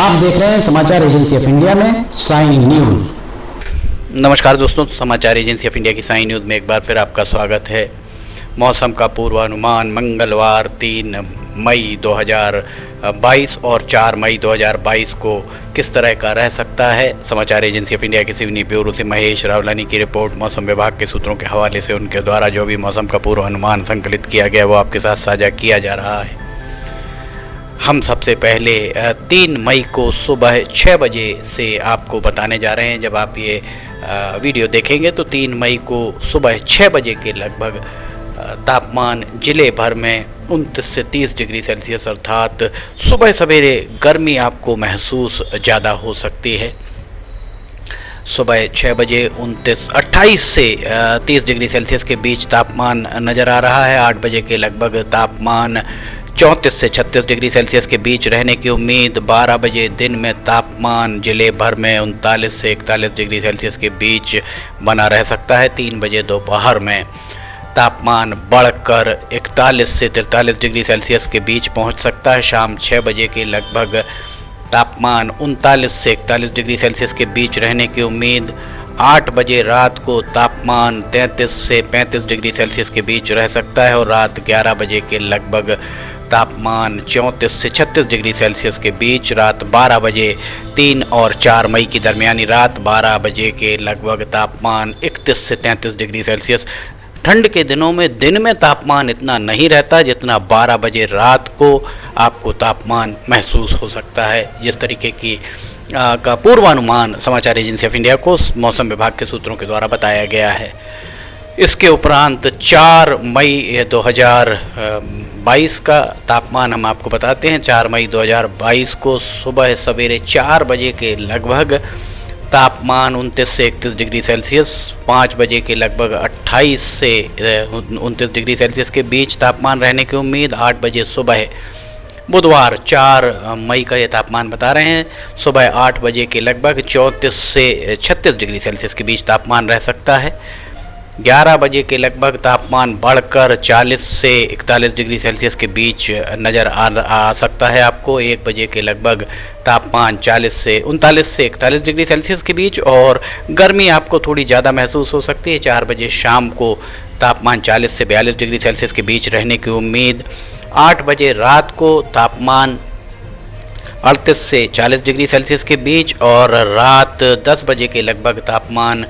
आप देख रहे हैं समाचार एजेंसी ऑफ इंडिया में साइन न्यूज। नमस्कार दोस्तों, समाचार एजेंसी ऑफ इंडिया की साइन न्यूज़ में एक बार फिर आपका स्वागत है। मौसम का पूर्वानुमान मंगलवार 3 मई 2022 और 4 मई 2022 को किस तरह का रह सकता है। समाचार एजेंसी ऑफ इंडिया के सिवनी ब्यूरो से महेश रावलानी की रिपोर्ट। मौसम विभाग के सूत्रों के हवाले से उनके द्वारा जो भी मौसम का पूर्वानुमान संकलित किया गया वो आपके साथ साझा किया जा रहा है। हम सबसे पहले 3 मई को सुबह 6 बजे से आपको बताने जा रहे हैं। जब आप ये वीडियो देखेंगे तो 3 मई को सुबह 6 बजे के लगभग तापमान जिले भर में 29 से 30 डिग्री सेल्सियस अर्थात सुबह सवेरे गर्मी आपको महसूस ज़्यादा हो सकती है। सुबह 6 बजे 28 से 30 डिग्री सेल्सियस के बीच तापमान नज़र आ रहा है। 8 बजे के लगभग तापमान 34 से 36 डिग्री सेल्सियस के बीच रहने की उम्मीद। 12 बजे दिन में तापमान जिले भर में 39 से 41 डिग्री सेल्सियस के बीच बना रह सकता है। 3 बजे दोपहर में तापमान बढ़कर 41 से 43 डिग्री सेल्सियस के बीच पहुंच सकता है। शाम 6 बजे के लगभग तापमान 39 से 41 डिग्री सेल्सियस के बीच रहने की उम्मीद। 8 बजे रात को तापमान 33 से 35 डिग्री सेल्सियस के बीच रह सकता है और रात 11 बजे के लगभग तापमान 34 से 36 डिग्री सेल्सियस के बीच। रात 12 बजे 3 और 4 मई की दरमियानी रात 12 बजे के लगभग तापमान 31 से 33 डिग्री सेल्सियस। ठंड के दिनों में दिन में तापमान इतना नहीं रहता जितना 12 बजे रात को आपको तापमान महसूस हो सकता है। जिस तरीके की का पूर्वानुमान समाचार एजेंसी ऑफ इंडिया को मौसम विभाग के सूत्रों के द्वारा बताया गया है। इसके उपरांत 4 मई 2022 का तापमान हम आपको बताते हैं। 4 मई 2022 को सुबह सवेरे 4 बजे के लगभग तापमान 29 से 31 डिग्री सेल्सियस। 5 बजे के लगभग 28 से 29 डिग्री सेल्सियस के बीच तापमान रहने की उम्मीद। 8 बजे सुबह बुधवार 4 मई का ये तापमान बता रहे हैं। सुबह 8 बजे के लगभग 34 से 36 डिग्री सेल्सियस के बीच तापमान रह सकता है। 11 बजे के लगभग तापमान बढ़कर 40 से 41 डिग्री सेल्सियस के बीच नज़र आ सकता है आपको। 1 बजे के लगभग तापमान 39 से 41 डिग्री सेल्सियस के बीच और गर्मी आपको थोड़ी ज़्यादा महसूस हो सकती है। 4 बजे शाम को तापमान 40 से 42 डिग्री सेल्सियस के बीच रहने की उम्मीद। 8 बजे रात को तापमान 38 से 40 डिग्री सेल्सियस के बीच और रात 10 बजे के लगभग तापमान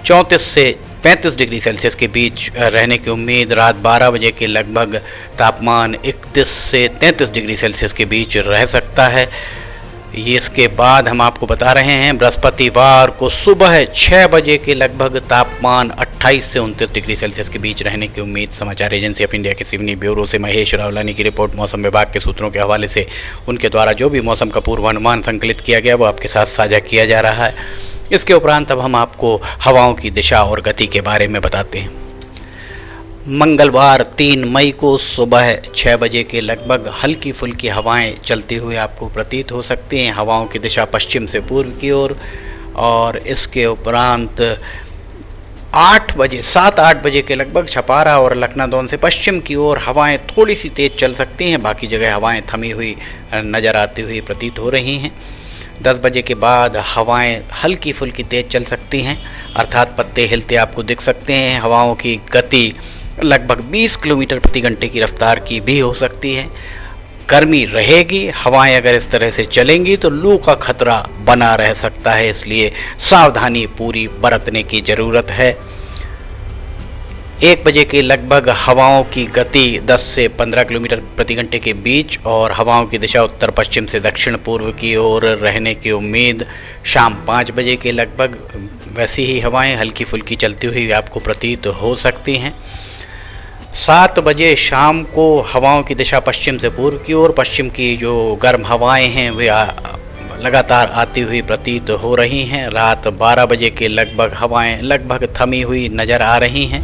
34 से 35 डिग्री सेल्सियस के बीच रहने की उम्मीद। रात 12 बजे के लगभग तापमान 31 से 33 डिग्री सेल्सियस के बीच रह सकता है। ये इसके बाद हम आपको बता रहे हैं बृहस्पतिवार को सुबह 6 बजे के लगभग तापमान 28 से 29 डिग्री सेल्सियस के बीच रहने की उम्मीद। समाचार एजेंसी ऑफ इंडिया के सिवनी ब्यूरो से महेश रावलानी की रिपोर्ट। मौसम विभाग के सूत्रों के हवाले से उनके द्वारा जो भी मौसम का पूर्वानुमान संकलित किया गया वो आपके साथ साझा किया जा रहा है। इसके उपरांत अब हम आपको हवाओं की दिशा और गति के बारे में बताते हैं। मंगलवार 3 मई को सुबह 6 बजे के लगभग हल्की फुल्की हवाएं चलती हुई आपको प्रतीत हो सकती हैं। हवाओं की दिशा पश्चिम से पूर्व की ओर और इसके उपरांत 7-8 बजे के लगभग छपारा और लखनादौन से पश्चिम की ओर हवाएं थोड़ी सी तेज़ चल सकती हैं। बाकी जगह हवाएं थमी हुई नज़र आती हुई प्रतीत हो रही हैं। 10 बजे के बाद हवाएं हल्की फुल्की तेज़ चल सकती हैं अर्थात पत्ते हिलते आपको दिख सकते हैं। हवाओं की गति लगभग 20 किलोमीटर प्रति घंटे की रफ्तार की भी हो सकती है। गर्मी रहेगी। हवाएं अगर इस तरह से चलेंगी तो लू का खतरा बना रह सकता है, इसलिए सावधानी पूरी बरतने की ज़रूरत है। 1 बजे के लगभग हवाओं की गति 10 से 15 किलोमीटर प्रति घंटे के बीच और हवाओं की दिशा उत्तर पश्चिम से दक्षिण पूर्व की ओर रहने की उम्मीद। शाम 5 बजे के लगभग वैसी ही हवाएं हल्की फुल्की चलती हुई आपको प्रतीत हो सकती हैं। 7 बजे शाम को हवाओं की दिशा पश्चिम से पूर्व की ओर। पश्चिम की जो गर्म हवाएं हैं वे लगातार आती हुई प्रतीत हो रही हैं। रात 12 बजे के लगभग हवाएं लगभग थमी हुई नज़र आ रही हैं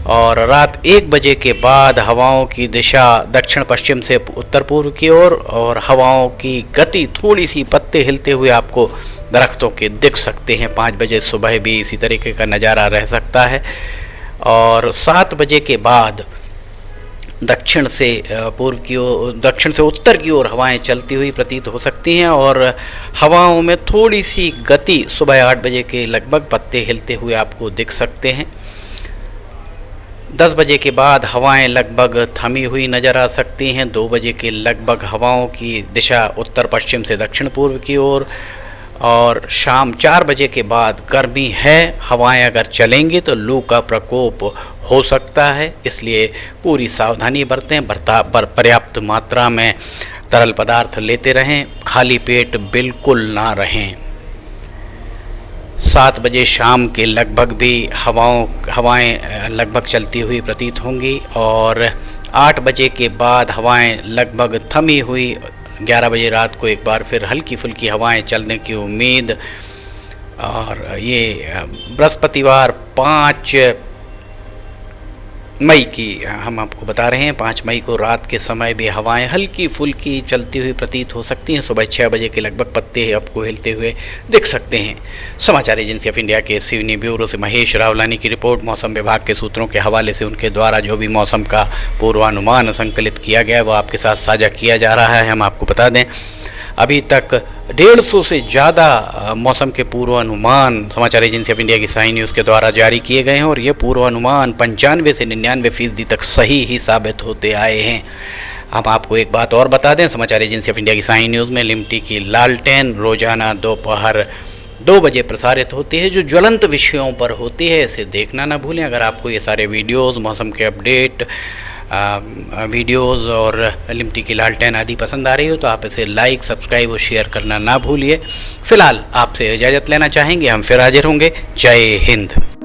और रात 1 बजे के बाद हवाओं की दिशा दक्षिण पश्चिम से उत्तर पूर्व की ओर और हवाओं की गति थोड़ी सी पत्ते हिलते हुए आपको दरख्तों के दिख सकते हैं। 5 बजे सुबह भी इसी तरीके का नज़ारा रह सकता है और 7 बजे के बाद दक्षिण से पूर्व की ओर, दक्षिण से उत्तर की ओर हवाएं चलती हुई प्रतीत हो सकती हैं और हवाओं में थोड़ी सी गति सुबह 8 बजे के लगभग पत्ते हिलते हुए आपको दिख सकते हैं। 10 बजे के बाद हवाएं लगभग थमी हुई नज़र आ सकती हैं। 2 बजे के लगभग हवाओं की दिशा उत्तर पश्चिम से दक्षिण पूर्व की ओर, और शाम 4 बजे के बाद गर्मी है, हवाएं अगर चलेंगी तो लू का प्रकोप हो सकता है, इसलिए पूरी सावधानी बरतें। पर्याप्त मात्रा में तरल पदार्थ लेते रहें, खाली पेट बिल्कुल ना रहें। 7 बजे शाम के लगभग भी हवाएं लगभग चलती हुई प्रतीत होंगी और 8 बजे के बाद हवाएं लगभग थमी हुई। 11 बजे रात को एक बार फिर हल्की फुल्की हवाएं चलने की उम्मीद। और ये बृहस्पतिवार 5 मई की हम आपको बता रहे हैं। 5 मई को रात के समय भी हवाएं हल्की फुल्की चलती हुई प्रतीत हो सकती हैं। सुबह 6 बजे के लगभग पत्ते आपको हिलते हुए दिख सकते हैं। समाचार एजेंसी ऑफ इंडिया के सिवनी ब्यूरो से महेश रावलानी की रिपोर्ट। मौसम विभाग के सूत्रों के हवाले से उनके द्वारा जो भी मौसम का पूर्वानुमान संकलित किया गया है वो आपके साथ साझा किया जा रहा है। हम आपको बता दें अभी तक 150 से ज़्यादा मौसम के पूर्वानुमान समाचार एजेंसी ऑफ इंडिया की साई न्यूज़ के द्वारा जारी किए गए हैं और ये पूर्वानुमान 95 से 99% तक सही ही साबित होते आए हैं। हम आपको एक बात और बता दें, समाचार एजेंसी ऑफ इंडिया की साई न्यूज़ में लिमटी की लालटेन रोजाना दोपहर 2 बजे प्रसारित होती है, जो ज्वलंत विषयों पर होती है। इसे देखना ना भूलें। अगर आपको ये सारे वीडियोज़, मौसम के अपडेट वीडियोज़ और लिमटी की लालटेन आदि पसंद आ रही हो तो आप इसे लाइक, सब्सक्राइब और शेयर करना ना भूलिए। फ़िलहाल आपसे इजाज़त लेना चाहेंगे, हम फिर हाजिर होंगे। जय हिंद।